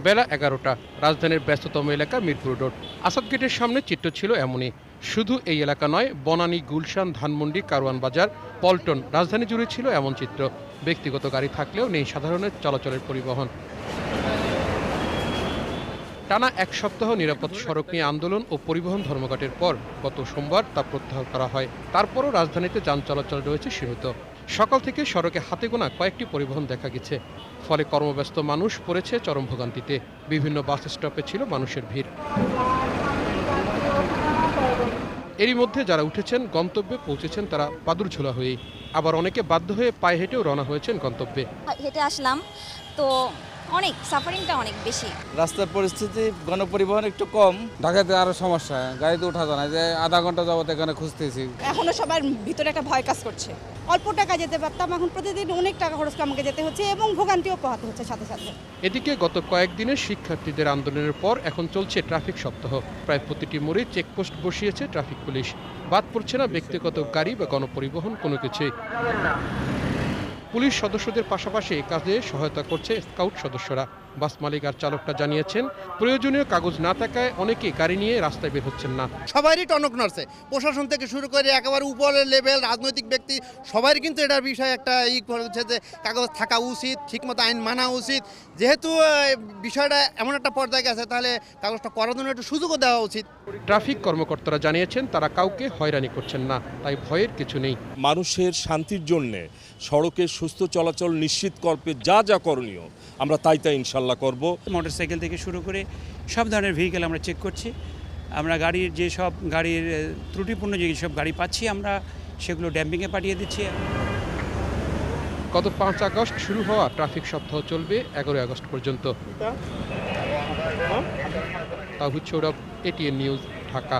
বেলা 11টা, রাজধানীর ব্যস্ততম এলাকা মিরপুর রোড। আসাদ গেটের সামনে চিত্র ছিল এমনই। শুধু এই এলাকা নয়, বনানী, গুলশান, ধানমন্ডি, কারওয়ান বাজার, পল্টন, রাজধানী জুড়ে ছিল এমন চিত্র। ব্যক্তিগত গাড়ি থাকলেও নেই সাধারণের চলাচলের পরিবহন। টানা এক সপ্তাহ নিরাপদ সড়ক নিয়ে আন্দোলন ও পরিবহন ধর্মঘটের পর গত সোমবার তা প্রত্যাহার করা হয়। তারপরও রাজধানীতে যান চলাচল রয়েছে সীমিত। সকাল থেকে সড়কে হাতে গোনা কয়েকটি পরিবহন দেখা গেছে। ফলে কর্মব্যস্ত মানুষ পড়েছে চরম ভোগান্তিতে। বিভিন্ন বাস স্টপে ছিল মানুষের ভিড়। এরই মধ্যে যারা উঠেছেন, গন্তব্যে পৌঁছেছেন তারা বাদুড়ঝোলা হয়েই। আবার অনেকে বাধ্য হয়ে পায়ে হেঁটেও রওনা হয়েছেন গন্তব্যে। হেঁটে আসলাম তো অনেক সাফারিংটা অনেক বেশি। রাস্তার পরিস্থিতি গণপরিবহন একটু কম। ঢাকাতে আরো সমস্যা, গাড়িতে ওঠা যায় না, যে আধা ঘন্টা যাবত এখানে খুঁজতেছি। এখনো সবার ভিতরে একটা ভয় কাজ করছে। অল্প টাকা যেতে পারতাম, এখন প্রতিদিন অনেক টাকা খরচ করে আমাকে যেতে হচ্ছে এবং ভোগান্তিও পোহাতে হচ্ছে সাথে সাথে। এদিকে গত কয়েকদিনের শিক্ষার্থীদের আন্দোলনের পর এখন চলছে ট্রাফিক সপ্তাহ। প্রায় প্রতিটি মোড়ে চেকপোস্ট বসিয়েছে ট্রাফিক পুলিশ। বাদ পড়ছে না ব্যক্তিগত গাড়ি বা গণপরিবহন, কোনো কিছুই। পুলিশ সদস্যদের পাশাপাশি এই কাজে সহায়তা করছে স্কাউট সদস্যরা। বাস মালিক আর চালকরা জানিয়েছেন, প্রয়োজনীয় কাগজ না থাকায় অনেকেই গাড়ি নিয়ে রাস্তায় বের হচ্ছেন না। সবারই টনক নড়ছে, প্রশাসন থেকে শুরু করে একেবারে উপরের লেভেল রাজনৈতিক ব্যক্তি সবারই কিন্তু এটার বিষয়ে একটা হচ্ছে যে কাগজ থাকা উচিত, ঠিকমতো আইন মানা উচিত। যেহেতু বিষয়টা এমন একটা পর্যায়ে গেছে, তাহলে কাগজটা করার জন্য একটু সুযোগও দেওয়া উচিত। ট্রাফিক কর্মকর্তারা জানিয়েছেন, তারা কাউকে হয়রানি করছেন না, তাই ভয়ের কিছু নেই। মানুষের শান্তির জন্যে সড়কের সুস্থ চলাচল নিশ্চিত করতে যা যা করণীয় আমরা তাই ইনশাল্লাহ করব। মোটরসাইকেল থেকে শুরু করে সব ধরনের ভেহিকেল আমরা চেক করছি। আমরা গাড়ির যেসব গাড়ির ত্রুটিপূর্ণ যেসব গাড়ি পাচ্ছি আমরা সেগুলো ড্যাম্পিংয়ে পাঠিয়ে দিচ্ছি। গত 5 আগস্ট শুরু হওয়া ট্রাফিক সপ্তাহ চলবে 11 আগস্ট পর্যন্ত। তাওহিদ সৌরভ, এটিএন নিউজ, ঢাকা।